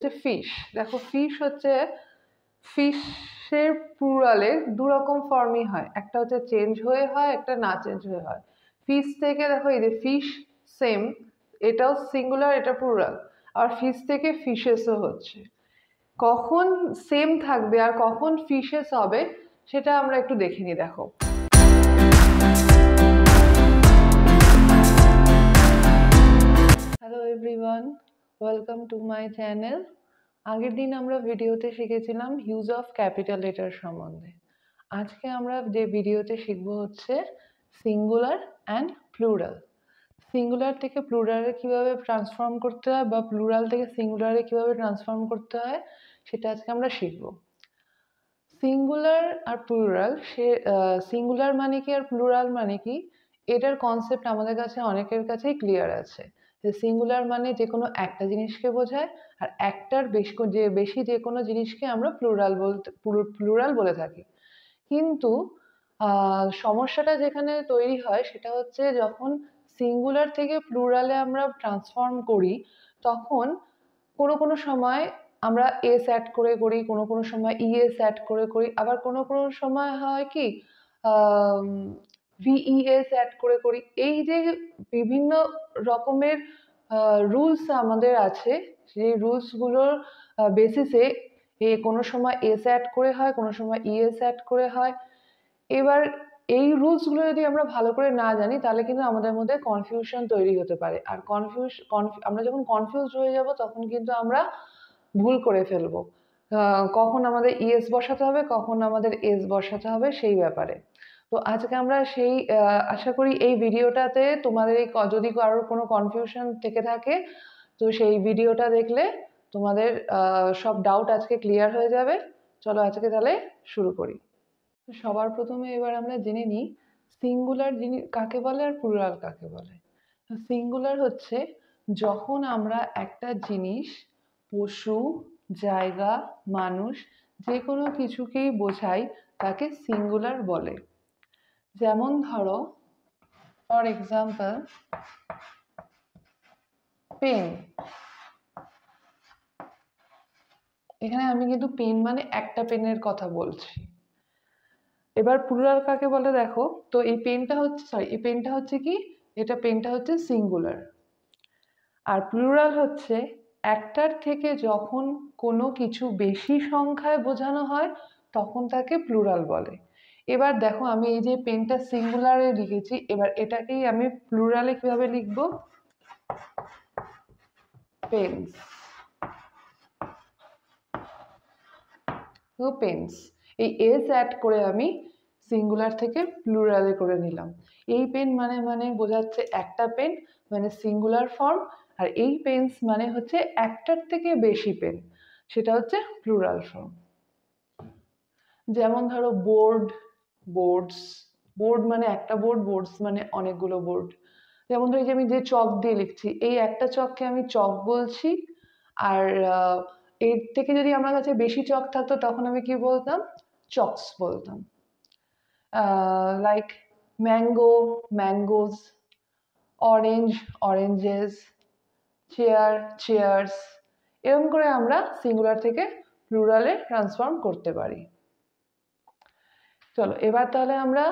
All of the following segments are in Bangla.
ফিশ। দেখো ফিশ হচ্ছে ফিশের প্লুরালে দু রকম ফর্মই হয়, একটা হচ্ছে চেঞ্জ হয়ে হয়, একটা না চেঞ্জ হয়ে হয়। ফিশ থেকে দেখো এই যে ফিশ সেম, এটাও সিঙ্গুলার এটা প্লুরাল, আর ফিশ থেকে ফিশেসও হচ্ছে। কখন সেম থাকবে আর কখন ফিশেস হবে সেটা আমরা একটু দেখে নিই। দেখো hello everyone, welcome to my channel. আগের দিন আমরা ভিডিওতে শিখেছিলাম ইউজ অফ ক্যাপিটাল লেটার সম্বন্ধে। আজকে আমরা যে ভিডিওতে শিখবো হচ্ছে সিঙ্গুলার অ্যান্ড প্লুরাল। সিঙ্গুলার থেকে প্লুরালে কিভাবে ট্রান্সফর্ম করতে হয় বা প্লুরাল থেকে সিঙ্গুলারে কিভাবে ট্রান্সফর্ম করতে হয় সেটা আজকে আমরা শিখব। সিঙ্গুলার আর প্লুরাল, সিঙ্গুলার মানে কি আর প্লুরাল মানে কি, এটার কনসেপ্ট আমাদের কাছে অনেকের কাছেই ক্লিয়ার আছে। যে সিঙ্গুলার মানে যে কোনো একটা জিনিসকে বোঝায়, আর একটার বেশি যে কোনো জিনিসকে আমরা প্লুরাল বলে থাকি। কিন্তু সমস্যাটা যেখানে তৈরি হয় সেটা হচ্ছে যখন সিঙ্গুলার থেকে প্লুরালে আমরা ট্রান্সফর্ম করি, তখন কোনো কোনো সময় আমরা এস অ্যাড করে করি, কোনো কোনো সময় ইএস অ্যাড করে করি, আবার কোনো কোনো সময় হয় কি ভিইএস অ্যাড করে করি। এই যে বিভিন্ন রকমের রুলস আমাদের আছে, সেই রুলসগুলোর বেসিসে কোনো সময় এস অ্যাড করে হয়, কোনো সময় ইএস অ্যাড করে হয়। এবার এই রুলসগুলো যদি আমরা ভালো করে না জানি তাহলে কিন্তু আমাদের মধ্যে কনফিউশন তৈরি হতে পারে, আর আমরা যখন কনফিউজড হয়ে যাব তখন কিন্তু আমরা ভুল করে ফেলবো। কখন আমাদের ইএস বসাতে হবে, কখন আমাদের এস বসাতে হবে সেই ব্যাপারে। তো আজকে আমরা সেই আশা করি এই ভিডিওটাতে তোমাদের যদি কারোর কোনো কনফিউশন থেকে থাকে তো সেই ভিডিওটা দেখলে তোমাদের সব ডাউট আজকে ক্লিয়ার হয়ে যাবে। চলো আজকে তাহলে শুরু করি। সবার প্রথমে এবার আমরা জেনে নিই সিঙ্গুলার জিনিস কাকে বলে আর প্লুরাল কাকে বলে। সিঙ্গুলার হচ্ছে যখন আমরা একটা জিনিস, পশু, জায়গা, মানুষ যে কোনো কিছুকেই বোঝাই তাকে সিঙ্গুলার বলে। যেমন ধরো ফর এক্সাম্পল পেন। এখানে আমি কিন্তু পেন মানে একটা পেনের কথা বলছি। এবার প্লুরাল কাকে বলে দেখো, তো এই পেনটা হচ্ছে কি, পেনটা হচ্ছে সিঙ্গুলার। আর প্লুরাল হচ্ছে একটার থেকে যখন কোনো কিছু বেশি সংখ্যায় বোঝানো হয় তখন তাকে প্লুরাল বলে। এবার দেখো আমি এই যে পেনটা সিঙ্গুলারে লিখেছি, এবার এটাকেই আমি প্লুরালে কিভাবে লিখবো, পেন্স। তো পেন্স, এই এস অ্যাড করে আমি সিঙ্গুলার থেকে প্লুরালে করে নিলাম। এই পেন মানে বোঝাচ্ছে একটা পেন, মানে সিঙ্গুলার ফর্ম। আর এই পেন্স মানে হচ্ছে একটার থেকে বেশি পেন, সেটা হচ্ছে প্লুরাল ফর্ম। যেমন ধরো বোর্ড, বোর্ডস। বোর্ড মানে একটা বোর্ড, বোর্ডস মানে অনেকগুলো বোর্ড। যেমন ধরো যে আমি যে চক দিয়ে লিখছি, এই একটা চককে আমি চক বলছি। আর এর থেকে যদি আমার কাছে বেশি চক থাকতো তখন আমি কি বলতাম, চকস বলতাম। Like mango, mangoes, orange, oranges, chair, chairs. এরকম করে আমরা সিঙ্গুলার থেকে প্লুরালে ট্রান্সফর্ম করতে পারি। চলো এবার তাহলে আমরা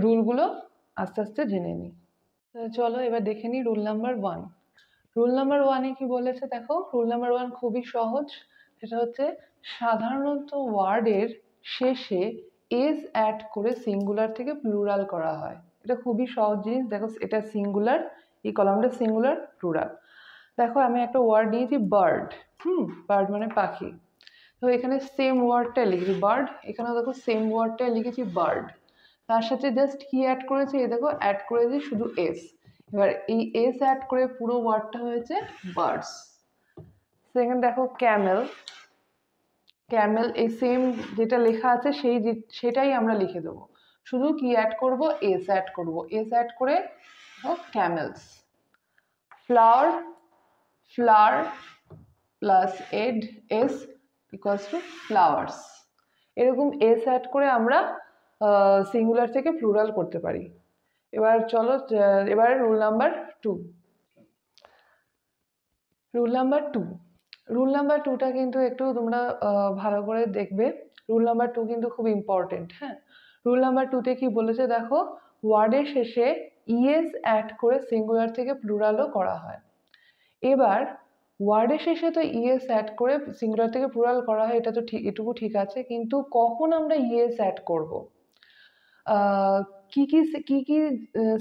রুলগুলো আস্তে আস্তে জেনে নিই। চলো এবার দেখে নিই রুল নাম্বার 1। রুল নাম্বার 1-এ কি বলেছে দেখো, রুল নাম্বার 1 খুবই সহজ। সেটা হচ্ছে সাধারণত ওয়ার্ডের শেষে এস অ্যাড করে সিঙ্গুলার থেকে প্লুরাল করা হয়। এটা খুবই সহজ জিনিস। দেখো এটা সিঙ্গুলার, এই কলামটা সিঙ্গুলার, প্লুরাল। দেখো আমি একটা ওয়ার্ড নিয়েছি বার্ড। বার্ড মানে পাখি। তো এখানে সেম ওয়ার্ডটাই লিখেছি বার্ড, এখানেও দেখো সেম ওয়ার্ডটাই লিখেছি বার্ড। তার সাথে জাস্ট কি অ্যাড করেছি, এই দেখো অ্যাড করেছি শুধু এস। এবার এই এস অ্যাড করে পুরো ওয়ার্ডটা হয়েছে বার্ডস। সেকেন্ড দেখো ক্যামেল। ক্যামেল এই সেম যেটা লেখা আছে সেটাই আমরা লিখে দেবো, শুধু কি অ্যাড করব, এস অ্যাড করব। এস অ্যাড করে CAMELS. Flower, flower plus S equals to flowers. এরকম এস অ্যাড করে আমরা সিঙ্গুলার থেকে প্লুরাল করতে পারি। এবার চলো এবারে rule number 2। Rule number 2, rule number 2টা কিন্তু একটু তোমরা ভালো করে দেখবে। রুল নাম্বার 2 কিন্তু খুব ইম্পর্টেন্ট। হ্যাঁ, রুল নাম্বার 2তে কি বলেছে দেখো, ওয়ার্ডের শেষে ইএস অ্যাড করে সিঙ্গুলার থেকে প্লুরালও করা হয়। এবার ওয়ার্ডের শেষে তো ইএস অ্যাড করে সিঙ্গুলার থেকে প্লুরাল করা হয়, এটা তো ঠিক, এটুকু ঠিক আছে, কিন্তু কখন আমরা ইএস অ্যাড করব, কি কি কি কি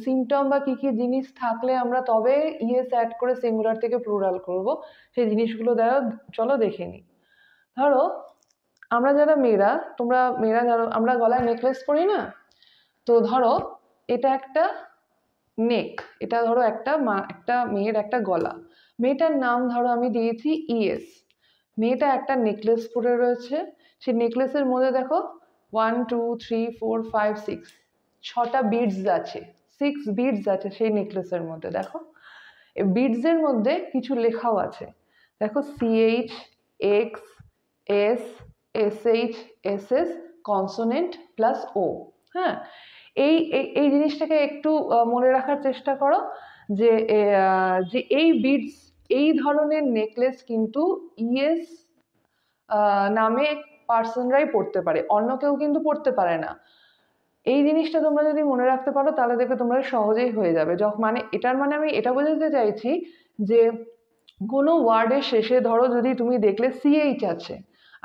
সিমটম বা কি কি জিনিস থাকলে আমরা তবে ইএস অ্যাড করে সিঙ্গুলার থেকে প্লুরাল করব, সেই জিনিসগুলো দ্বারা চলো দেখে নিই। ধরো আমরা যারা মেয়েরা, তোমরা মেয়েরা ধরো আমরা গলায় নেকলেস পরি না, তো ধরো এটা একটা নেক, এটা ধরো একটা মেয়ের একটা গলা, মেয়েটার নাম ধরো আমি দিয়েছি ইএস। মেয়েটা একটা নেকলেস পরে রয়েছে, সেই নেকলেসের মধ্যে দেখো 1 2 3 4 5 6 6টা বিডস আছে, 6 বিডস আছে সেই নেকলেসের মধ্যে। দেখো এই বিডসের মধ্যে কিছু লেখাও আছে, দেখো CH X S SH SS consonant plus O। হ্যাঁ, এই জিনিসটাকে একটু মনে রাখার চেষ্টা করো যে যে এই বিডস, এই ধরনের নেকলেস কিন্তু ইএস নামে পার্সনরাই পড়তে পারে, অন্য কেউ কিন্তু পড়তে পারে না। এই জিনিসটা তোমরা যদি মনে রাখতে পারো তাহলে দেখবে তোমরা সহজেই হয়ে যাবে। মানে এটার মানে আমি এটা বোঝাতে চাইছি যে কোনো ওয়ার্ডের শেষে ধরো যদি তুমি দেখলে CH আছে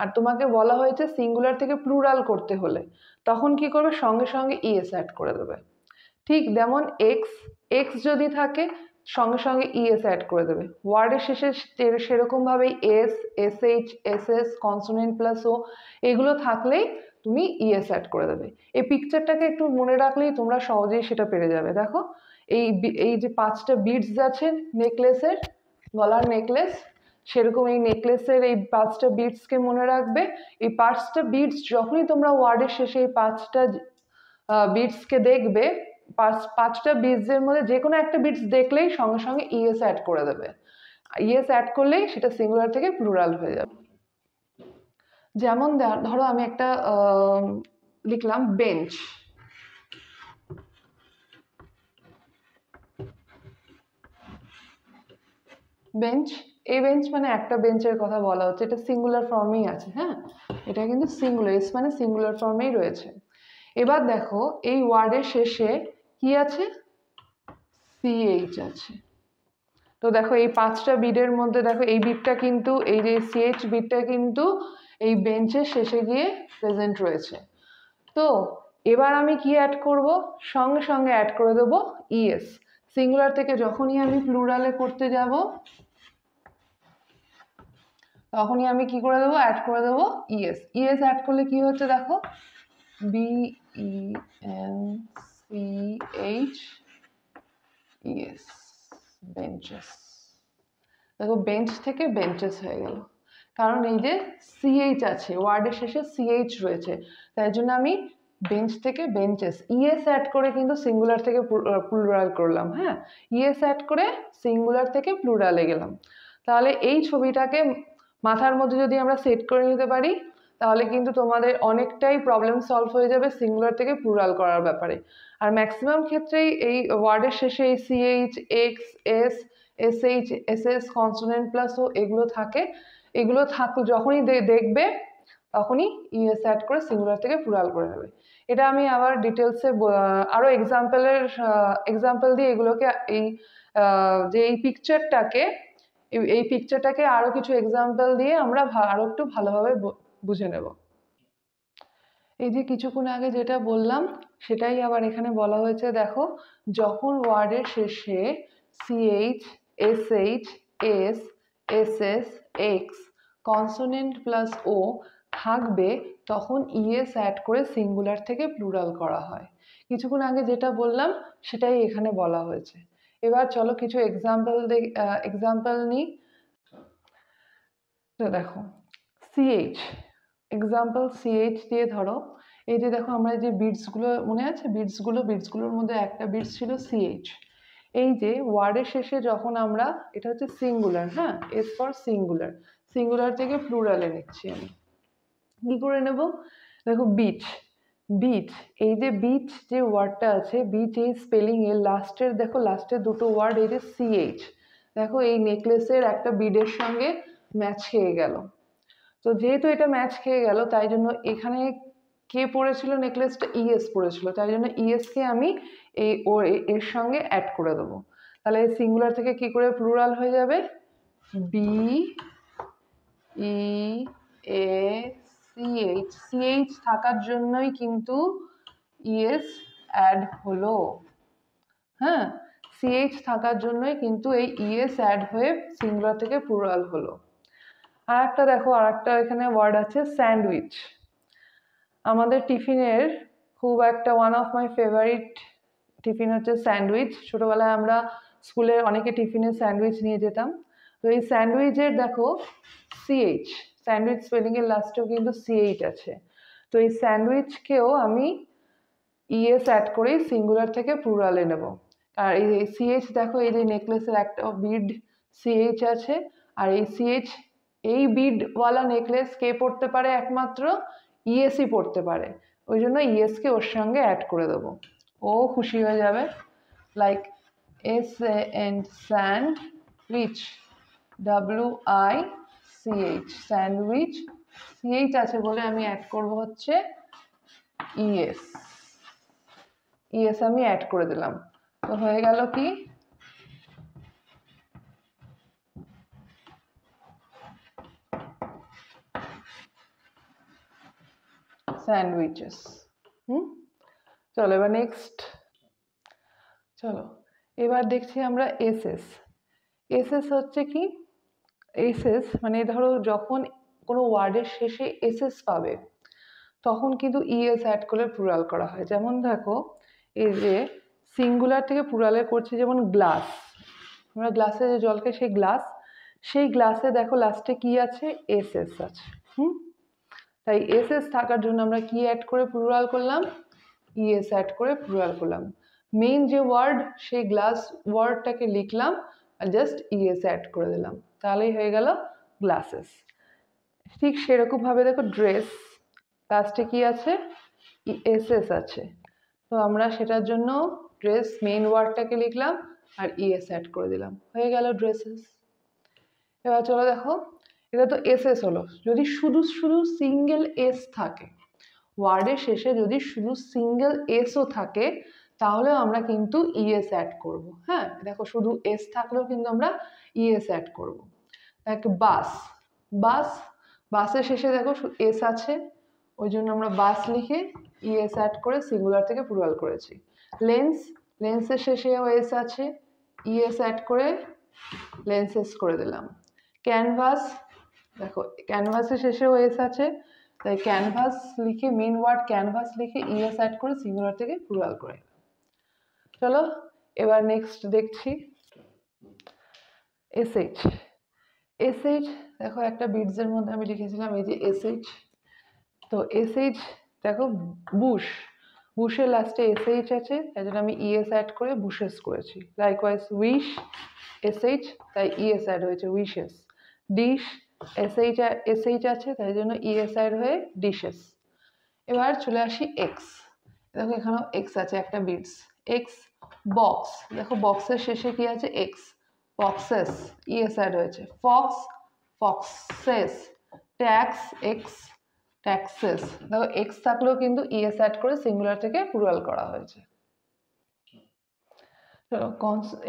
আর তোমাকে বলা হয়েছে সিঙ্গুলার থেকে প্লুরাল করতে হলে, তখন কি করবে, সঙ্গে সঙ্গে ইএস অ্যাড করে দেবে। ঠিক যেমন এক্স যদি থাকে সঙ্গে সঙ্গে ইএস অ্যাড করে দেবে। ওয়ার্ডের শেষে সেরকমভাবে SH SS কনসোনেন্ট প্লাস ও এগুলো থাকলেই তুমি ইএস অ্যাড করে দেবে। এই পিকচারটাকে একটু মনে রাখলেই তোমরা সহজেই সেটা পেরে যাবে। দেখো এই যে 5টা বিডস আছে নেকলেসের, গলার নেকলেস, সেরকম এই নেকলেসের এই 5টা বিডসকে মনে রাখবে। এই 5টা বিডস যখনই তোমরা ওয়ার্ডের শেষে এই 5টা বিটসকে দেখবে, 5টা বিটসের মধ্যে যে কোনো একটা বিটস দেখলেই সঙ্গে সঙ্গে ইএস অ্যাড করে দেবে। ইএস অ্যাড করলেই সেটা সিঙ্গুলার থেকে প্লুরাল হয়ে যাবে। যেমন ধরো আমি একটা লিখলাম বেঞ্চ, বেঞ্চ, এই বেঞ্চ মানে একটা বেঞ্চের কথা বলা হচ্ছে, এটা সিঙ্গুলার ফর্মেই আছে। হ্যাঁ, এটা কিন্তু সিঙ্গুলার, এস মানে সিঙ্গুলার ফর্মেই রয়েছে। এবার দেখো এই ওয়ার্ডের শেষে কি আছে, CH আছে। তো দেখো এই 5টা বিডের মধ্যে দেখো এই বিটটা কিন্তু, এই যে CH বিটটা কিন্তু এই বেঞ্চের শেষে গিয়ে প্রেজেন্ট রয়েছে। তো এবার আমি কি অ্যাড করব, সঙ্গে সঙ্গে অ্যাড করে দেবো ইএস। সিঙ্গুলার থেকে যখনই আমি প্লুরালে করতে যাব তখনই আমি কি করে দেবো, অ্যাড করে দেবো ইএস। ইএস অ্যাড করলে কি হচ্ছে দেখো, BENCH ইএস, বেঞ্চেস। দেখো বেঞ্চ থেকে বেঞ্চেস হয়ে গেল, কারণ এই যে CH আছে, ওয়ার্ডের শেষে CH রয়েছে, তাই জন্য আমি বেঞ্চ থেকে বেঞ্চেস ইএস অ্যাড করে কিন্তু সিঙ্গুলার থেকে প্লুরাল করলাম। হ্যাঁ, ইএস অ্যাড করে সিঙ্গুলার থেকে প্লুরালে গেলাম। তাহলে এই ছবিটাকে মাথার মধ্যে যদি আমরা সেট করে নিতে পারি তাহলে কিন্তু তোমাদের অনেকটাই প্রবলেম সলভ হয়ে যাবে সিঙ্গুলার থেকে প্লুরাল করার ব্যাপারে। আর ম্যাক্সিমাম ক্ষেত্রেই এই ওয়ার্ডের শেষে এই CH X S SH SS consonant plus ও এগুলো থাকে, এগুলো যখনই দেখবে তখনই ইএস অ্যাড করে সিঙ্গুলার থেকে প্লুরাল করে নেবে। এটা আমি আবার ডিটেলসে আরও এক্সাম্পল দিয়ে এগুলোকে এই যে এই পিকচারটাকে আরও কিছু এক্সাম্পল দিয়ে আমরা আরও একটু ভালোভাবে বুঝে নেব। এই যে কিছুক্ষণ আগে যেটা বললাম সেটাই আবার এখানে বলা হয়েছে। দেখো যখন ওয়ার্ডের শেষে CH SH S SS X consonant plus O থাকবে তখন ইএস অ্যাড করে সিঙ্গুলার থেকে প্লুরাল করা হয়। কিছুক্ষণ আগে যেটা বললাম সেটাই এখানে বলা হয়েছে। এবার চলো কিছু এক্সাম্পল নিই। তো দেখো CH, এক্সাম্পল CH দিয়ে ধরো এই যে দেখো আমরা যে বিটসগুলো মনে আছে, বিটসগুলোর মধ্যে একটা বিটস ছিল CH। এই যে ওয়ার্ডের শেষে যখন আমরা, এটা হচ্ছে সিঙ্গুলার, হ্যাঁ, এস ফর সিঙ্গুলার, সিঙ্গুলার থেকে প্লুরালে নিচ্ছি আমি, কি করে নেব, দেখো বিচ, এই যে বিচ যে ওয়ার্ডটা আছে, বিচ এই স্পেলিং এর লাস্টের, দেখো লাস্টের দুটো ওয়ার্ড এই যে CH, দেখো এই নেকলেসের একটা বিডের সঙ্গে ম্যাচ খেয়ে গেল। তো যেহেতু এটা ম্যাচ খেয়ে গেল, তাই জন্য এখানে কে পড়েছিল নেকলেসটা, ইএস পড়েছিল, তাই জন্য ইএসকে আমি এর সঙ্গে অ্যাড করে দেবো। তাহলে সিঙ্গুলার থেকে কি করে প্লুরাল হয়ে যাবে, বি ই এ সিএইচ, সিএইচ থাকার জন্যই কিন্তু ইএস অ্যাড হলো। হ্যাঁ, সিএইচ থাকার জন্যই কিন্তু এই ইএস অ্যাড হয়ে সিঙ্গুলার থেকে প্লুরাল হলো। আর একটা দেখো, আর একটা এখানে ওয়ার্ড আছে স্যান্ডউইচ। আমাদের টিফিনের খুব একটা one of my favourite tiffin হচ্ছে স্যান্ডউইচ। ছোটোবেলায় আমরা স্কুলে অনেকে টিফিনে স্যান্ডউইচ নিয়ে যেতাম। তো এই স্যান্ডউইচের দেখো সিএইচ, স্যান্ডউইচ স্পেলিংয়ের লাস্টেও কিন্তু সিএইচ আছে। তো এই স্যান্ডউইচকেও আমি ইএস অ্যাড করেই সিঙ্গুলার থেকে প্লুরালে নেব। আর এই সিএইচ দেখো, এই যে নেকলেসের একটা বিড সিএইচ আছে, আর এই সিএইচ, এই বিডওয়ালা নেকলেস কে পড়তে পারে, একমাত্র ইএসই পড়তে পারে। ওই জন্য ইএসকে ওর সঙ্গে অ্যাড করে দেবো, ও খুশি হয়ে যাবে। Like SAND, sandwich, WICH, sandwich, C H বলে আমি অ্যাড করব হচ্ছে ইএস, ইএস আমি অ্যাড করে দিলাম। তো হয়ে গেল কি, স্যান্ডউইচেস। চলো এবার নেক্সট, চলো এবার দেখছি আমরা এসএস। এসএস হচ্ছে কি, এসএস মানে ধরো যখন কোনো ওয়ার্ডের শেষে এসএস পাবে তখন কিন্তু ইএস অ্যাড করে প্লুরাল করা হয়। যেমন দেখো, এই যে সিঙ্গুলার থেকে প্লুরালে করছি, যেমন গ্লাস, আমরা গ্লাসে যে জল খাই সেই গ্লাস, সেই গ্লাসে দেখো লাস্টে কি আছে, এসএস আছে। তাই এসএস থাকার জন্য আমরা কি অ্যাড করে প্লুরাল করলাম, ইএস অ্যাড করে প্লুরাল করলাম। মেইন যে ওয়ার্ড, সেই গ্লাস ওয়ার্ডটাকে লিখলাম আর জাস্ট ইএস অ্যাড করে দিলাম, তাহলেই হয়ে গেল গ্লাসেস। ঠিক সেরকমভাবে দেখো ড্রেস, লাস্টে কি আছে, এসএস আছে, তো আমরা সেটার জন্য ড্রেস মেইন ওয়ার্ডটাকে লিখলাম আর ইএস অ্যাড করে দিলাম, হয়ে গেল ড্রেসেস। এবার চলো দেখো, এটা তো এসএস হলো। যদি শুধু শুধু সিঙ্গেল এস থাকে, ওয়ার্ডের শেষে যদি শুধু সিঙ্গেল এসও থাকে, তাহলেও আমরা কিন্তু ইএস অ্যাড করব। হ্যাঁ দেখো, শুধু এস থাকলেও কিন্তু আমরা ইএস অ্যাড করব। দেখ বাস, বাস, বাসের শেষে দেখো এস আছে, ওই জন্য আমরা বাস লিখে ইএস অ্যাড করে সিঙ্গুলার থেকে প্লুরাল করেছি। লেন্স, লেন্সের শেষেও এস আছে, ইএস অ্যাড করে লেন্সেস করে দিলাম। ক্যানভাস, দেখো ক্যানভাসের শেষেও এস আছে, তাই ক্যানভাস লিখে মেন ওয়ার্ড ক্যানভাস লিখে ইএস অ্যাড করে সিঙ্গুলার থেকে প্লুরাল করে। চলো এবার নেক্সট দেখছি এসএইচ। এসএইচ দেখো, একটা বিটসের মধ্যে আমি লিখেছিলাম এই যে এসএইচ। তো এসএইচ দেখো, বুশ, বুশের লাস্টে এসএইচ আছে, তাই জন্য আমি ইএস অ্যাড করে বুশেস করেছি। লাইকওয়াইজ উইশ, এসএইচ, তাই ইএস অ্যাড হয়েছে উইশেস। ডিশ, এসএইচ আছে, তাই জন্য ইএস অ্যাড হয়ে ডিশেস। এবার চলে আসি এক্স, দেখো এখানেও এক্স আছে একটা বিটস, এক্স। বক্স, দেখো বক্সের শেষে কি আছে, এক্স, বক্সেস, ইএস অ্যাড হয়েছে। Fox, foxes. Tax, x, taxes, দেখো এক্স থাকলেও কিন্তু ইএস অ্যাড করে সিঙ্গুলার থেকে প্লুরাল করা হয়েছে। চলো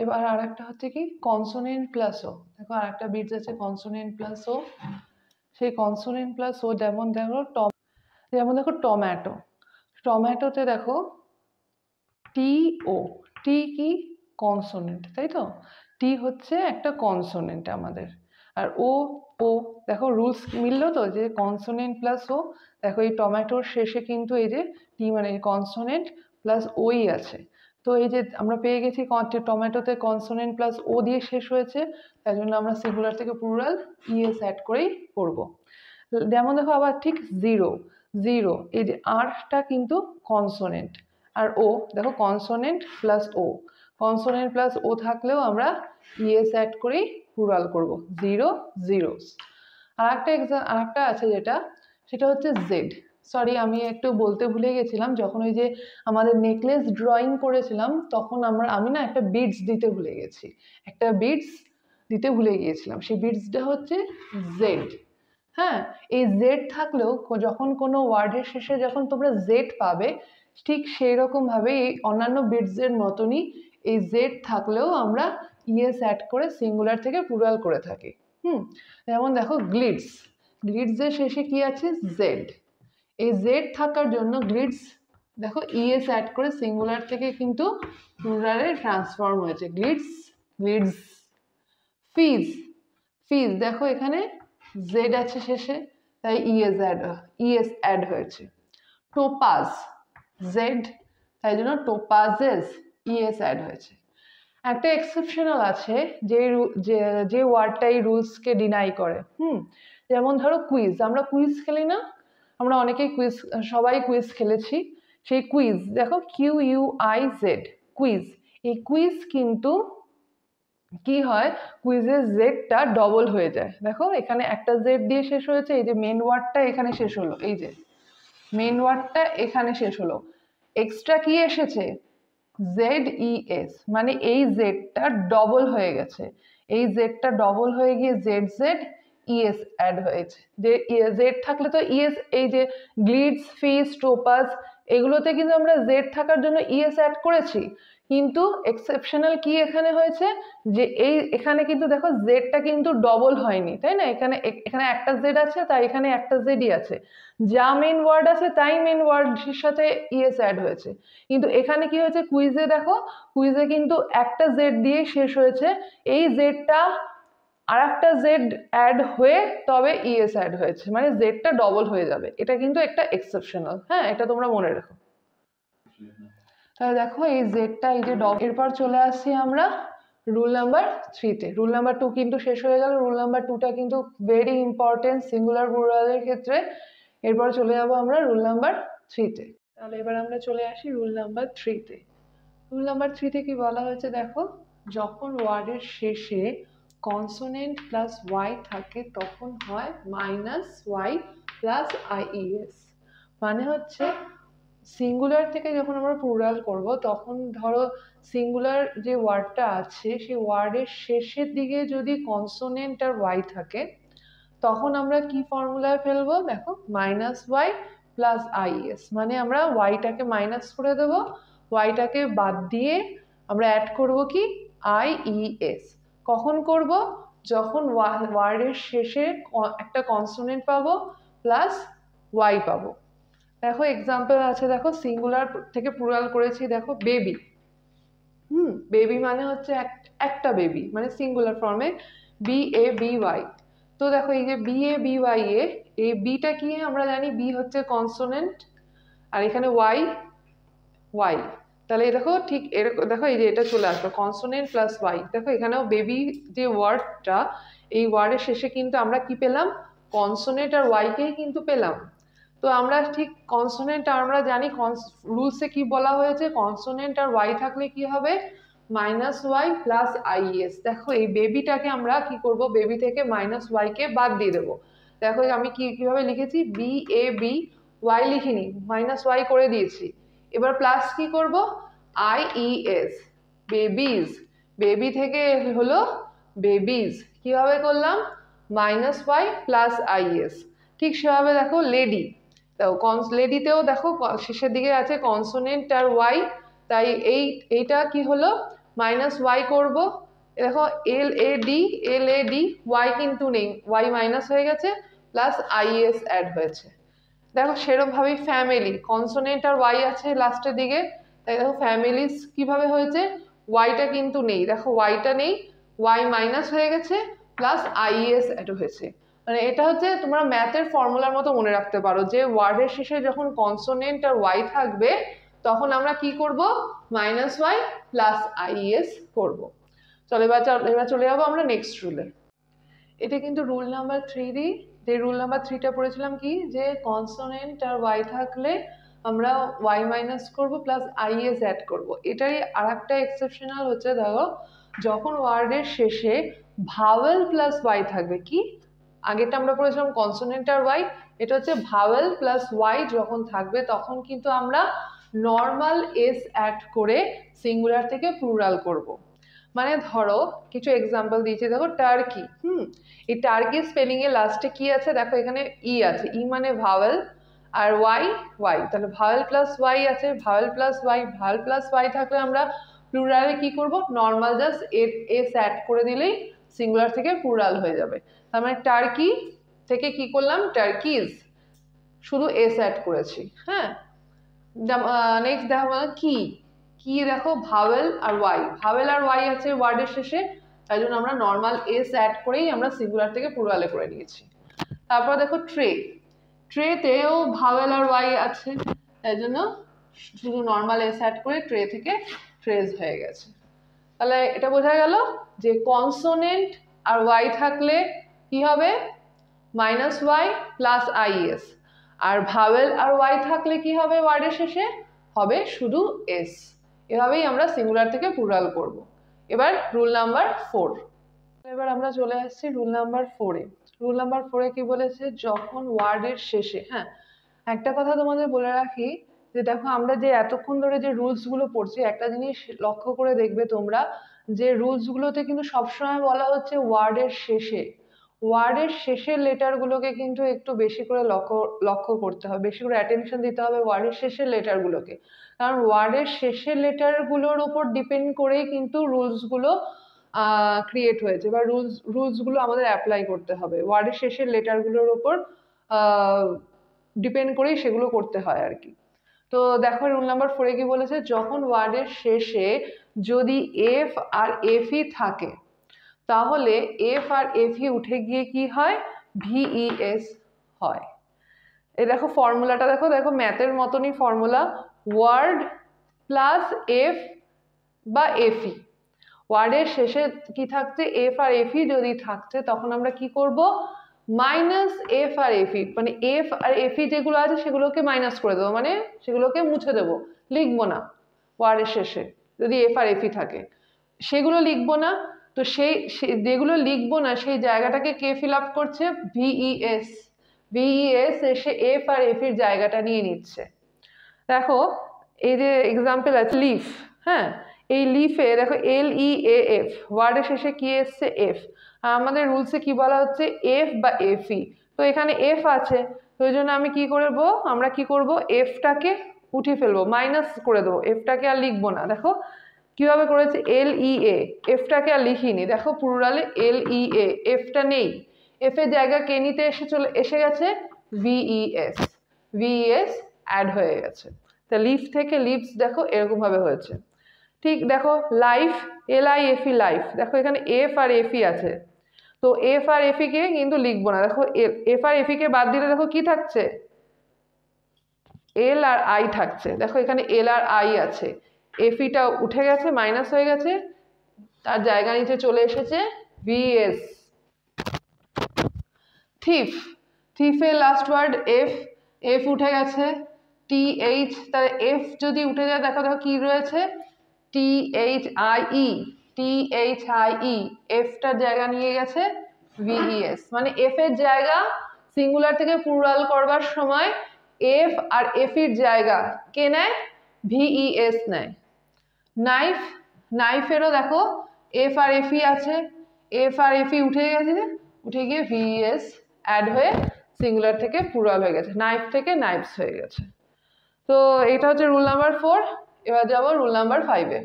এবার আর একটা হচ্ছে কি, কনসোনেন্ট প্লাস ও। দেখো আর একটা বিটস আছে কনসোনেন্ট প্লাস ও। সেই কনসোনেন্ট প্লাস ও যেমন দেখো যেমন দেখো টমেটো, টমেটোতে দেখো টি ও, টি কি, কনসোনেন্ট, তাই তো, টি হচ্ছে একটা কনসোনেন্ট আমাদের। আর ও, ও দেখো রুলস মিললো তো, যে কনসোনেন্ট প্লাস ও, দেখো এই টমেটোর শেষে কিন্তু এই যে টি মানে কনসোনেন্ট প্লাস ওই আছে। তো এই যে আমরা পেয়ে গেছি টমেটোতে কনসোনেন্ট প্লাস ও দিয়ে শেষ হয়েছে, তাই জন্য আমরা সিঙ্গুলার থেকে প্লুরাল ইএস অ্যাড করেই করব। যেমন দেখো আবার ঠিক জিরো, জিরো, এই যে আরটা কিন্তু কনসোনেন্ট, আর ও দেখো কনসোনেন্ট প্লাস ও, কনসোনেন্ট প্লাস ও থাকলেও আমরা ইএস অ্যাড করেই প্লুরাল করব, জিরো, জিরোস। আর একটা আছে যেটা, সেটা হচ্ছে জেড। সরি, আমি একটু বলতে ভুলে গেছিলাম, যখন ওই যে আমাদের নেকলেস ড্রয়িং করেছিলাম তখন আমি না একটা বিটস দিতে ভুলে গেছি। একটা বিটস দিতে ভুলে গিয়েছিলাম, সেই বিটসটা হচ্ছে জেড। হ্যাঁ, এই জেড থাকলেও যখন কোনো ওয়ার্ডের শেষে যখন তোমরা জেড পাবে, ঠিক সেই রকমভাবে এই অন্যান্য বিটসের মতনই এই জেড থাকলেও আমরা ইএস অ্যাড করে সিঙ্গুলার থেকে প্লুরাল করে থাকি। যেমন দেখো গ্লিডস, গ্লিডসের শেষে কি আছে? জেড। এই জেড থাকার জন্য গ্লিডস দেখো ইএস অ্যাড করে সিঙ্গুলার থেকে কিন্তু প্লুরালে ট্রান্সফর্ম হয়েছে, গ্লিডস, গ্লিডস। ফিজ, ফিজ দেখো এখানে জেড আছে শেষে, তাই ইএস অ্যাড হয়েছে। টোপাজ, জেড, তাই জন্য টোপাজেস, ইএস অ্যাড হয়েছে। একটা এক্সেপশনাল আছে যে ওয়ার্ডটা এই রুলসকে ডিনাই করে। যেমন ধরো কুইজ, আমরা কুইজ খেলি না? আমরা অনেকেই কুইজ, সবাই কুইজ খেলেছি। সেই কুইজ দেখো QUIZ, কুইজ। এই কুইজ কিন্তু কি হয়, কুইজের জেডটা ডবল হয়ে যায়। দেখো এখানে একটা জেড দিয়ে শেষ হয়েছে, এই যে মেন ওয়ার্ডটা এখানে শেষ হলো, এই যে মেন ওয়ার্ডটা এখানে শেষ হলো, এক্সট্রা কি এসেছে? ZES, মানে এই জেডটা ডবল হয়ে গেছে, এই জেডটা ডবল হয়ে গিয়ে ZES অ্যাড হয়েছে। যে জেড থাকলে তো ইএস, এই যে গ্লিডস, ফিজ, টোপাস, এগুলোতে কিন্তু আমরা জেড থাকার জন্য ইএস অ্যাড করেছি, কিন্তু এক্সেপশনাল কি এখানে হয়েছে যে এখানে কিন্তু দেখো জেডটা কিন্তু ডবল হয়নি, তাই না? এখানে একটা জেড আছে, তাই এখানে একটা জেডই আছে, যা মেন ওয়ার্ড আছে তাই মেন ওয়ার্ডের সাথে ইএস অ্যাড হয়েছে। কিন্তু এখানে কি হয়েছে, কুইজে দেখো, কুইজে কিন্তু একটা জেড দিয়ে শেষ হয়েছে, এই জেডটা আর একটা জেড অ্যাড হয়ে তবে ইএস অ্যাড হয়েছে, মানে জেডটা ডবল হয়ে যাবে। এটা কিন্তু একটা এক্সেপশনাল, হ্যাঁ, এটা তোমরা মনে রাখো। তাহলে দেখো এই জেডটা এই যে ডবল। এরপর চলে আসছি আমরা রুল নাম্বার 3-তে। রুল নাম্বার 2 কিন্তু শেষ হয়ে গেল, রুল নাম্বার 2টা কিন্তু ভেরি ইম্পর্টেন্ট সিঙ্গুলার প্লুরালের ক্ষেত্রে। এরপর চলে যাব আমরা রুল নাম্বার 3-তে। তাহলে এবার আমরা চলে আসি রুল নাম্বার 3-তে। রুল নাম্বার 3-তে কি বলা হয়েছে দেখো, যখন ওয়ার্ডের শেষে কনসোনেন্ট প্লাস ওয়াই থাকে তখন হয় -y প্লাস IES। মানে হচ্ছে সিঙ্গুলার থেকে যখন আমরা প্লুরাল করব, তখন ধরো সিঙ্গুলার যে ওয়ার্ডটা আছে সেই ওয়ার্ডের শেষের দিকে যদি কনসোনেন্ট আর ওয়াই থাকে, তখন আমরা কি ফর্মুলায় ফেলবো দেখো, -y প্লাস IES। মানে আমরা ওয়াইটাকে মাইনাস করে দেবো, ওয়াইটাকে বাদ দিয়ে আমরা অ্যাড করব কি IES। কখন করব? যখন ওয়ার্ডের শেষে একটা কনসোনেন্ট পাবো প্লাস ওয়াই পাবো। দেখো এক্সাম্পল আছে, দেখো সিঙ্গুলার থেকে প্লুরাল করেছি, দেখো বেবি। বেবি মানে হচ্ছে একটা বেবি, মানে সিঙ্গুলার ফর্মে BABY। তো দেখো এই যে BABY এ এই বিটা কি আমরা জানি, বি হচ্ছে কনসোনেন্ট, আর এখানে ওয়াই। তাহলে দেখো ঠিক এরকম, দেখো এই যে এটা চলে আসবে কনসোনেন্ট প্লাস ওয়াই। দেখো এখানেও বেবি যে ওয়ার্ডটা, এই ওয়ার্ডের শেষে কিন্তু আমরা কি পেলাম, কনসোনেন্ট আর ওয়াইকেই কিন্তু পেলাম। তো আমরা ঠিক কনসোনেন্ট, আমরা জানি রুলসে কি বলা হয়েছে, কনসোনেন্ট আর ওয়াই থাকলে কি হবে, -y প্লাস IES। দেখো এই বেবিটাকে আমরা কি করব, বেবি থেকে -y কে বাদ দিয়ে দেবো। দেখো আমি কিভাবে লিখেছি, BABY লিখিনি, -y করে দিয়েছি। এবার প্লাস কি করব, IES, বেবিজ। বেবি থেকে হলো বেবিজ, কিভাবে করলাম, -y প্লাস IES। ঠিক সেভাবে দেখো লেডি, লেডিতেও দেখো শেষের দিকে আছে কনসোনেন্ট আর ওয়াই, তাই এইটা কি হলো, -y করব। দেখো LAD ওয়াই কিন্তু নেই, ওয়াই মাইনাস হয়ে গেছে, প্লাস IES অ্যাড হয়েছে। দেখো সেরকমভাবেই ফ্যামিলি, কনসোনেন্ট আর ওয়াই আছে লাস্টের দিকে, তাই দেখো ফ্যামিলিস কিভাবে হয়েছে, ওয়াইটা কিন্তু নেই, দেখো ওয়াইটা নেই, ওয়াই মাইনাস হয়ে গেছে, প্লাস IES অ্যাড হয়েছে। মানে এটা হচ্ছে তোমরা ম্যাথের ফর্মুলার মতো মনে রাখতে পারো, যে ওয়ার্ডের শেষে যখন কনসোনেন্ট আর ওয়াই থাকবে তখন আমরা কি করব, -y প্লাস IES করব। চলো এবার চলে যাবো আমরা নেক্সট রুলে। এটা কিন্তু রুল নাম্বার 3 যে রুল নাম্বার 3টা পড়েছিলাম কি, যে কনসোনেন্ট আর ওয়াই থাকলে আমরা ওয়াই মাইনাস করবো প্লাস IES অ্যাড করব। এটারই আর একটা এক্সেপশনাল হচ্ছে, দেখো যখন ওয়ার্ডের শেষে ভাওয়েল প্লাস ওয়াই থাকবে, কি আগেরটা আমরা পড়েছিলাম কনসোনেন্ট আর ওয়াই, এটা হচ্ছে ভাওয়েল প্লাস ওয়াই যখন থাকবে তখন কিন্তু আমরা নর্মাল এস অ্যাড করে সিঙ্গুলার থেকে প্লুরাল করব। মানে ধরো কিছু এক্সাম্পল দিয়েছি, দেখো টার্কি, এই টার্কি স্পেলিং এর লাস্টে কি আছে দেখো, এখানে ই আছে, ই মানে ভাওয়েল, আর ওয়াই ওয়াই, তাহলে ভাওয়েল প্লাস ওয়াই আছে, vowel plus Y, vowel plus Y থাকলে আমরা প্লুরালে কি করব, নর্মাল জাস্ট এস অ্যাড করে দিলেই সিঙ্গুলার থেকে প্লুরাল হয়ে যাবে। তার মানে টার্কি থেকে কি করলাম, টার্কিজ, শুধু এস অ্যাড করেছি। হ্যাঁ, নেক্সট দেখো কি, কি দেখো ভাওয়েল আর ওয়াই, ভাওয়েল আর ওয়াই আছে ওয়ার্ডের শেষে, তাই জন্য আমরা নর্মাল এস অ্যাড করেই আমরা সিঙ্গুলার থেকে প্লুরালে করে নিয়েছি। তারপর দেখো ট্রে, ট্রেতেও ভাওয়েল আর ওয়াই আছে, তাই জন্য শুধু নর্মাল এস অ্যাড করে ট্রে থেকে ট্রেজ হয়ে গেছে। তাহলে এটা বোঝা গেল যে কনসোনেন্ট আর ওয়াই থাকলে কি হবে, minus Y plus I, S vowel আর ওয়াই থাকলে কি হবে ওয়ার্ডের শেষে, হবে শুধু এস। এভাবেই আমরা সিঙ্গুলার থেকে প্লুরাল করব। এবার রুল নাম্বার 4, এবার আমরা চলে আসছি রুল নাম্বার 4-এ। রুল নাম্বার 4-এ কি বলেছে, যখন ওয়ার্ডের শেষে, হ্যাঁ একটা কথা তোমাদের বলে রাখি যে দেখো আমরা যে এতক্ষণ ধরে যে রুলসগুলো পড়ছি, একটা জিনিস লক্ষ্য করে দেখবে তোমরা যে রুলসগুলোতে কিন্তু সবসময় বলা হচ্ছে ওয়ার্ডের শেষে, ওয়ার্ডের শেষের লেটারগুলোকে কিন্তু একটু বেশি করে লক্ষ্য করতে হবে, বেশি করে অ্যাটেনশন দিতে হবে ওয়ার্ডের শেষের লেটারগুলোকে, কারণ ওয়ার্ডের শেষের লেটারগুলোর উপর ডিপেন্ড করেই কিন্তু রুলসগুলো ক্রিয়েট হয়েছে, বা রুলসগুলো আমাদের অ্যাপ্লাই করতে হবে, ওয়ার্ডের শেষের লেটারগুলোর উপর ডিপেন্ড করেই সেগুলো করতে হয় আর কি। তো দেখো রুল নাম্বার 4-এ কি বলেছে, যখন ওয়ার্ডের শেষে যদি এফ আর এফই থাকে তাহলে এফ আর এফই উঠে গিয়ে কি হয়, ভিইএস হয়। এই দেখো ফর্মুলাটা দেখো, দেখো ম্যাথের মতনই ফর্মুলা, ওয়ার্ড প্লাস এফ বা এফই, ওয়ার্ডের শেষে কি থাকছে, এফ আর এফই যদি থাকছে তখন আমরা কি করব, মাইনাস এফ আর এফই, মানে এফ আর এফই যেগুলো আছে সেগুলোকে মাইনাস করে দেবো, মানে সেগুলোকে মুছে দেবো, লিখবো না ওয়ার্ডের শেষে যদি এফ আর এফই থাকে, সেগুলো লিখবো না। তো সেই যেগুলো লিখবো না সেই জায়গাটাকে কে ফিল আপ করছে, ভিইএস, ভিইএস এসে এফ আর এফির জায়গাটা নিয়ে নিচ্ছে। দেখো এই যে এক্সাম্পল আছে লিফ, হ্যাঁ এই লিফে দেখো LEAF, ওয়ার্ডের শেষে কি এসছে, এফ, আর আমাদের রুলসে কি বলা হচ্ছে, এফ বা এফই, তো এখানে এফ আছে, তো ওই জন্য আমি কি করবো, আমরা কি করব, এফটাকে উঠিয়ে ফেলবো, মাইনাস করে দেবো, এফটাকে আর লিখবো না। দেখো কিভাবে করেছে, LEA, এফটাকে আর লিখিনি, দেখো প্লুরালে LEA, এফটা নেই, এফ এর জায়গা কে নিতে এসে গেছে, ভিইএস, ভিইএস অ্যাড হয়ে গেছে। তা লিফ থেকে লিভস দেখো এরকম ভাবে হয়েছে। ঠিক দেখো লাইফ, LIFE লাইফ, দেখো এখানে এফ আর এফই আছে, তো এফ আর এফই কে কিন্তু লিখবো না, দেখো এফ আর এফই কে বাদ দিলে দেখো কি থাকছে, এল আর আই থাকছে, দেখো এখানে এল আর আই আছে, এফইটা উঠে গেছে, মাইনাস হয়ে গেছে, তার জায়গা নিচে চলে এসেছে ভিএস। থিফ, থিফের লাস্ট ওয়ার্ড এফ, এফ উঠে গেছে, TH, তাহলে এফ যদি উঠে যায় দেখো দেখো কি রয়েছে, THIE, THIE, এফটার জায়গা নিয়ে গেছে VES, মানে এফ এর জায়গা সিঙ্গুলার থেকে প্লুরাল করবার সময় এফ আর এফির জায়গা কে নেয়, VES নেয়। নাইফ, নাইফেরও দেখো এফ আর এফই আছে, এফ আর এফই উঠে গেছে, উঠে গিয়ে VES অ্যাড হয়ে সিঙ্গুলার থেকে প্লুরাল হয়ে গেছে, নাইফ থেকে নাইফস হয়ে গেছে। তো এটা হচ্ছে রুল নাম্বার 4। এবার যাবো রুল নাম্বার 5-এ।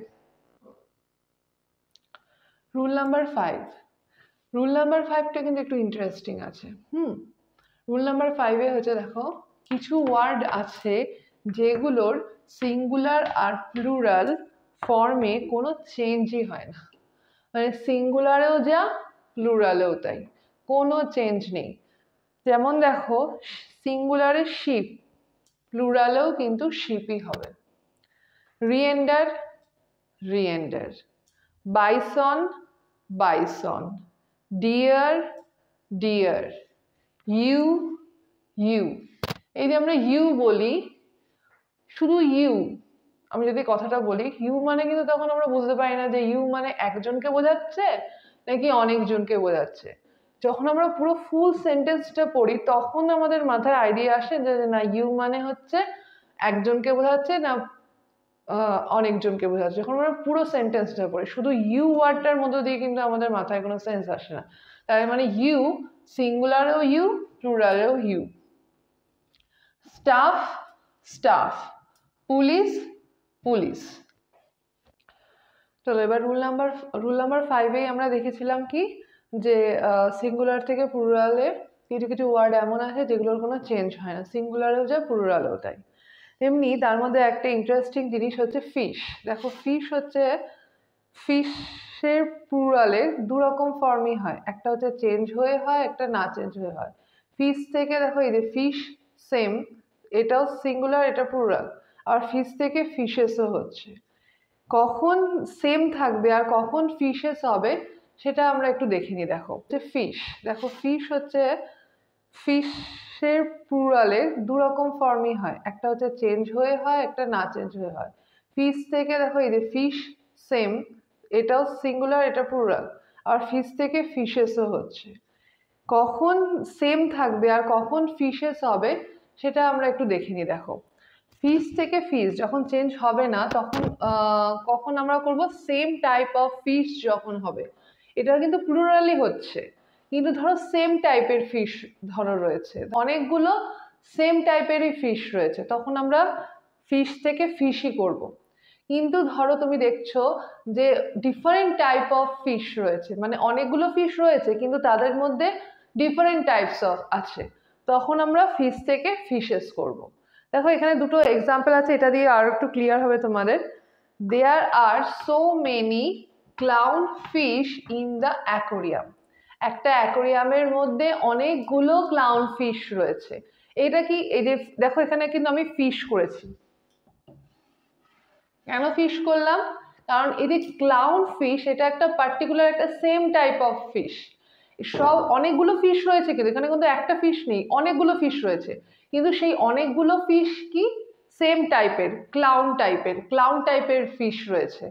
রুল নাম্বার 5, রুল নাম্বার 5টা কিন্তু একটু ইন্টারেস্টিং আছে। রুল নাম্বার 5-এ হচ্ছে দেখো কিছু ওয়ার্ড আছে যেগুলোর সিঙ্গুলার আর প্লুরাল ফর্মে কোনো চেঞ্জই হয় না, মানে সিঙ্গুলারেও যা প্লুরালেও তাই, কোনো চেঞ্জ নেই। যেমন দেখো সিঙ্গুলারে শিপ, প্লুরালেও কিন্তু শিপই হবে, reindeer, reindeer, bison, bison, deer, deer, ewe, ewe. এই যে আমরা ইউ বলি, শুধু ইউ, আমি যদি কথাটা বলি ইউ মানে কিন্তু তখন আমরা বুঝতে পারি না যে ইউ মানে একজনকে বোঝাচ্ছে নাকি অনেকজনকে বোঝাচ্ছে। যখন আমরা পুরো ফুল সেন্টেন্সটা পড়ি তখন আমাদের মাথায় আইডিয়া আসে যে না ইউ মানে হচ্ছে একজনকে বোঝাচ্ছে না অনেকজনকে বোঝাচ্ছে। যখন আমরা পুরো সেন্টেন্সটা পড়ি শুধু ইউ ওয়ার্ডটার মধ্যে দিয়ে কিন্তু আমাদের মাথায় কোনো সেন্স আসে না। তাই মানে ইউ, সিঙ্গুলারেও ইউ, প্লুরালেও ewe. Staff, staff, police, police. চলো এবার রুল নাম্বার 5-এই আমরা দেখেছিলাম কি যে সিঙ্গুলার থেকে প্লুরালে কিছু কিছু ওয়ার্ড এমন আছে যেগুলোর কোনো চেঞ্জ হয় না, সিঙ্গুলারেও যায় প্লুরালেও তাই। এমনি তার মধ্যে একটা ইন্টারেস্টিং জিনিস হচ্ছে ফিশ। দেখো ফিশ হচ্ছে, ফিশের প্লুরালে দু রকম ফর্মই হয়, একটা হচ্ছে চেঞ্জ হয়ে হয়, একটা না চেঞ্জ হয়ে হয়। ফিশ থেকে দেখো এই যে ফিশ সেম, এটাও সিঙ্গুলার এটা প্লুরাল, আর ফিশ থেকে ফিশেসও হচ্ছে। কখন সেম থাকবে আর কখন ফিশেস হবে সেটা আমরা একটু দেখে নিই। দেখো ফিশ, দেখো ফিশ হচ্ছে, ফিশের প্লুরালে দু রকম ফর্মই হয়, একটা হচ্ছে চেঞ্জ হয়ে হয়, একটা না চেঞ্জ হয়ে হয়। ফিশ থেকে দেখো এই যে ফিশ সেম, এটাও সিঙ্গুলার এটা প্লুরাল, আর ফিশ থেকে ফিশেসও হচ্ছে। কখন সেম থাকবে আর কখন ফিশেস হবে সেটা আমরা একটু দেখে নিই। দেখো ফিশ থেকে ফিশ যখন চেঞ্জ হবে না তখন কখন আমরা করব, সেম টাইপ অফ ফিশ যখন হবে, এটা কিন্তু প্লুরালি হচ্ছে, কিন্তু ধরো সেম টাইপের ফিশ ধরো রয়েছে, অনেকগুলো সেম টাইপেরই ফিশ রয়েছে, তখন আমরা ফিশ থেকে ফিশই করব। কিন্তু ধরো তুমি দেখছো যে ডিফারেন্ট টাইপ অফ ফিশ রয়েছে, মানে অনেকগুলো ফিশ রয়েছে কিন্তু তাদের মধ্যে ডিফারেন্ট টাইপস অফ আছে, তখন আমরা ফিশ থেকে ফিশেস করব। দেখো এখানে দুটো এক্সাম্পল আছে, এটা দিয়ে আরো একটু ক্লিয়ার হবে তোমাদের। There are so many clown fish in the aquarium. একটা অ্যাকোরিয়ামের মধ্যে অনেকগুলো ক্লাউন ফিশ রয়েছে। এটা কি, এই যে দেখো এখানে কিন্তু আমি ফিশ করেছি, কেন ফিশ করলাম, কারণ এই যে ক্লাউন ফিশ এটা একটা পার্টিকুলার একটা সেম টাইপ অফ ফিশ। সব অনেকগুলো ফিশ রয়েছে কিন্তু এখানে কিন্তু একটা ফিশ নেই, অনেকগুলো ফিশ রয়েছে, কিন্তু সেই অনেকগুলো ফিশ কি সেম টাইপের, ক্লাউন টাইপের ফিশ রয়েছে,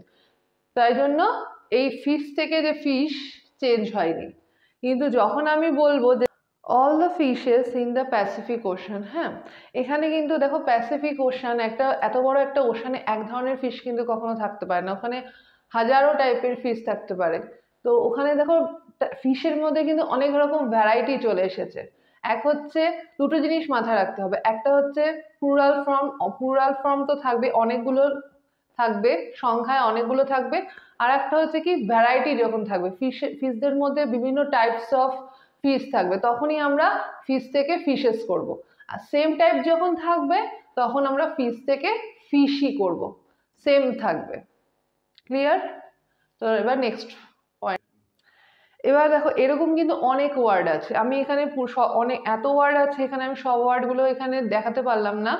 তাই জন্য এই ফিশ থেকে যে ফিশ চেঞ্জ হয়নি। কিন্তু যখন আমি বলবো যে all the fishes in the Pacific ocean, হ্যাঁ এখানে কিন্তু দেখো প্যাসিফিক ওশান, একটা এত বড় একটা ওশানে এক ধরনের ফিশ কিন্তু কখনো থাকতে পারে না, ওখানে হাজারো টাইপের ফিশ থাকতে পারে। তো ওখানে দেখো ফিশের মধ্যে কিন্তু অনেক রকম ভ্যারাইটি চলে এসেছে। এক হচ্ছে দুটো জিনিস মাথায় রাখতে হবে, একটা হচ্ছে প্লুরাল ফর্ম তো থাকবে, অনেকগুলো থাকবে, সংখ্যায় অনেকগুলো থাকবে, আর একটা হচ্ছে কি ভ্যারাইটি যখন থাকবে, ফিশদের মধ্যে বিভিন্ন টাইপস অফ ফিশ থাকবে, তখনই আমরা ফিশ থেকে ফিশেস করব। আর সেম টাইপ যখন থাকবে তখন আমরা ফিশ থেকে ফিশই করব, সেম থাকবে। ক্লিয়ার? তো এবার নেক্সট পয়েন্ট। এবার দেখো এরকম কিন্তু অনেক ওয়ার্ড আছে, আমি এখানে অনেক এত ওয়ার্ড আছে এখানে, আমি সব ওয়ার্ডগুলো এখানে দেখাতে পারলাম না,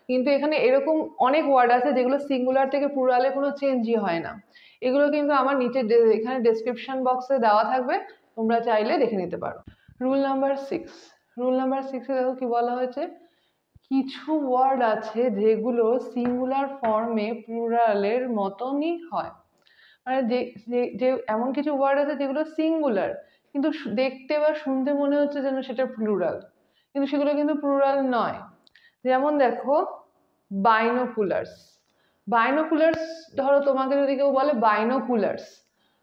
কিন্তু এখানে এরকম অনেক ওয়ার্ড আছে যেগুলো সিঙ্গুলার থেকে প্লুরালে কোনো চেঞ্জই হয় না। এগুলো কিন্তু আমার নিচে এখানে ডেসক্রিপশন বক্সে দেওয়া থাকবে, তোমরা চাইলে দেখে নিতে পারো। রুল নাম্বার 6, রুল নাম্বার 6-এ দেখো কি বলা হয়েছে, কিছু ওয়ার্ড আছে যেগুলো সিঙ্গুলার ফর্মে প্লুরালের মতনই হয়। মানে যে যে এমন কিছু ওয়ার্ড আছে যেগুলো সিঙ্গুলার কিন্তু দেখতে বা শুনতে মনে হচ্ছে যেন সেটা প্লুরাল, কিন্তু সেগুলো কিন্তু প্লুরাল নয়। যেমন দেখো বাইনোকুলার্স, বাইনোকুলার্স ধরো তোমাকে যদি কেউ বলে বাইনোকুলার্স,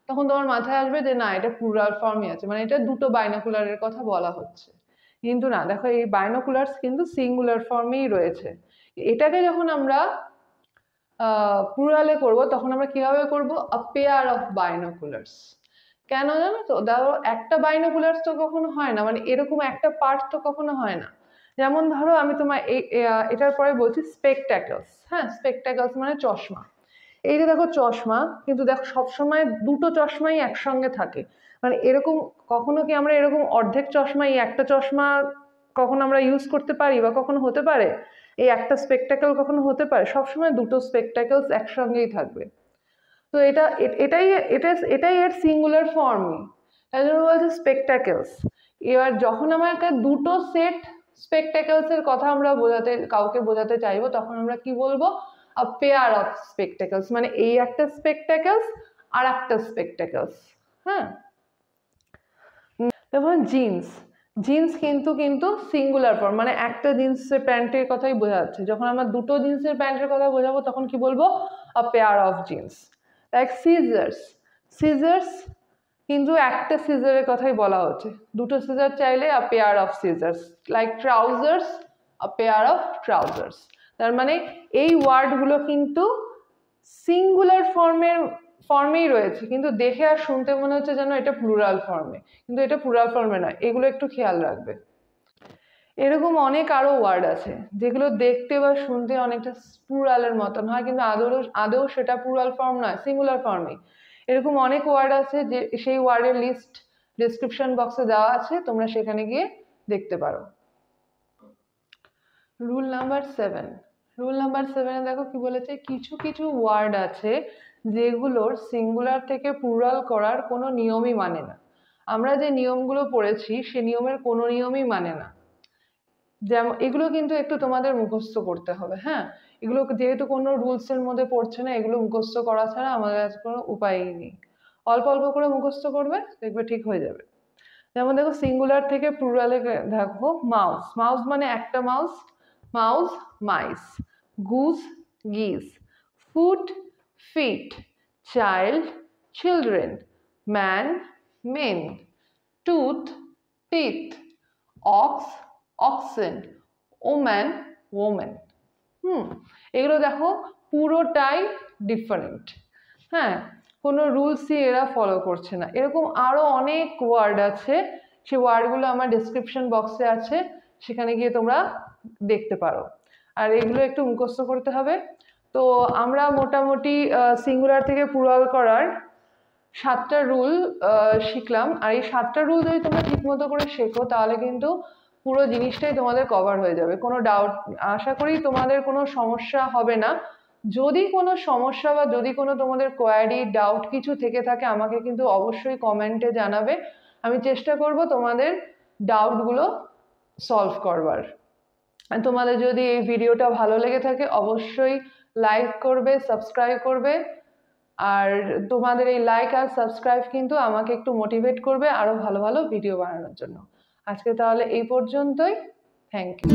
তখন তোমার মাথায় আসবে যে না এটা প্লুরাল ফর্মই আছে, মানে এটা দুটো বাইনোকুলারের কথা বলা হচ্ছে, কিন্তু না, দেখো এই বাইনোকুলার্স কিন্তু সিঙ্গুলার ফর্মেই রয়েছে। এটাকে যখন আমরা প্লুরালে করব তখন আমরা কিভাবে করব, আ পেয়ার অফ বাইনোকুলার্স। কেন জানো তো, ধরো একটা বাইনোকুলার্স তো কখনো হয় না, মানে এরকম একটা পার্ট তো কখনো হয় না। যেমন ধরো আমি তোমার এটার পরে বলছি স্পেকট্যাকলস, হ্যাঁ স্পেকট্যাকলস মানে চশমা। এই যে দেখো চশমা, কিন্তু দেখো সবসময় দুটো চশমাই একসঙ্গে থাকে, মানে এরকম কখনো কি আমরা এরকম অর্ধেক চশমাই একটা চশমা কখনো আমরা ইউজ করতে পারি বা কখনো হতে পারে, এই একটা স্পেকট্যাকল কখনো হতে পারে, সবসময় দুটো স্পেকট্যাকলস একসঙ্গেই থাকবে। তো এটাই এর সিঙ্গুলার ফর্মই, তাই জন্য বলছে স্পেকট্যাকলস। এবার যখন আমাকে দুটো সেট স্পেকট্যাকলস এর কথা আমরা কাউকে বোঝাতে চাইবো তখন আমরা কি বলবো, আ পেয়ার অফ স্পেকট্যাকলস, মানে এই একটা স্পেকট্যাকলস আর একটা স্পেকট্যাকলস। হ্যাঁ, যেমন জিন্স, জিন্স কিন্তু কিন্তু সিঙ্গুলার ফর্ম, মানে একটা জিন্সের প্যান্টের কথাই বোঝাচ্ছে। যখন আমরা দুটো জিন্সের প্যান্টের কথা বোঝাবো তখন কি বলবো? A pair of jeans. Like scissors, scissors কিন্তু একটা সিজারের কথাই বলা হচ্ছে, দুটো সিজার চাইলে a pair of scissors. Like trousers, a pair of trousers. তার মানে এই ওয়ার্ডগুলো কিন্তু সিঙ্গুলার ফর্মেই রয়েছে, কিন্তু দেখে আর শুনতে মনে হচ্ছে যেন এটা প্লুরাল ফর্মে, কিন্তু এটা প্লুরাল ফর্মে নয়। এগুলো একটু খেয়াল রাখবে। এরকম অনেক আরো ওয়ার্ড আছে যেগুলো দেখতে বা শুনতে অনেকটা প্লুরালের মতন হয়, কিন্তু আদৌ সেটা প্লুরাল ফর্ম নয়, সিঙ্গুলার ফর্মে। এরকম অনেক ওয়ার্ড আছে যে সেই ওয়ার্ডের লিস্ট ডেসক্রিপশন বক্সে দেওয়া আছে, তোমরা সেখানে গিয়ে দেখতে পারো। রুল নাম্বার 7, রুল নাম্বার 7-এ দেখো কি বলেছে, কিছু কিছু ওয়ার্ড আছে যেগুলোর সিঙ্গুলার থেকে প্লুরাল করার কোনো নিয়মই মানে না। আমরা যে নিয়মগুলো পড়েছি সে নিয়মের কোনো নিয়মই মানে না। যেমন এগুলো কিন্তু একটু তোমাদের মুখস্থ করতে হবে, হ্যাঁ। এগুলো যেহেতু কোনো রুলসের মধ্যে পড়ছে না, এগুলো মুখস্থ করা ছাড়া আমাদের কাছে কোনো উপায়ই নেই। অল্প অল্প করে মুখস্থ করবে, দেখবে ঠিক হয়ে যাবে। যেমন দেখো সিঙ্গুলার থেকে প্লুরালে দেখো, মাউস, মাউস মানে একটা mouse, mouse mice, goose geese, foot feet, child children, man men, tooth teeth, ox oxen, woman women. এগুলো দেখো পুরোটাই ডিফারেন্ট, হ্যাঁ, কোনো রুলসই এরা ফলো করছে না। এরকম আরো অনেক ওয়ার্ড আছে, সেই ওয়ার্ডগুলো আমার ডেসক্রিপশন বক্সে আছে, সেখানে গিয়ে তোমরা দেখতে পারো। আর এগুলো একটু মুখস্থ করতে হবে। তো আমরা মোটামুটি সিঙ্গুলার থেকে প্লুরাল করার 7টা রুল শিখলাম। আর এই 7টা রুল যদি তোমরা ঠিকমতো করে শেখো তাহলে কিন্তু পুরো জিনিসটাই তোমাদের কভার হয়ে যাবে। কোনো ডাউট, আশা করি তোমাদের কোনো সমস্যা হবে না। যদি কোনো সমস্যা বা যদি কোনো তোমাদের কোয়ারি ডাউট কিছু থেকে থাকে আমাকে কিন্তু অবশ্যই কমেন্টে জানাবে, আমি চেষ্টা করব তোমাদের ডাউটগুলো সলভ করবার। আর তোমাদের যদি এই ভিডিওটা ভালো লেগে থাকে অবশ্যই লাইক করবে, সাবস্ক্রাইব করবে। আর তোমাদের এই লাইক আর সাবস্ক্রাইব কিন্তু আমাকে একটু মোটিভেট করবে আরো ভালো ভালো ভিডিও বানানোর জন্য। আজকে তাহলে এই পর্যন্তই, থ্যাংক ইউ।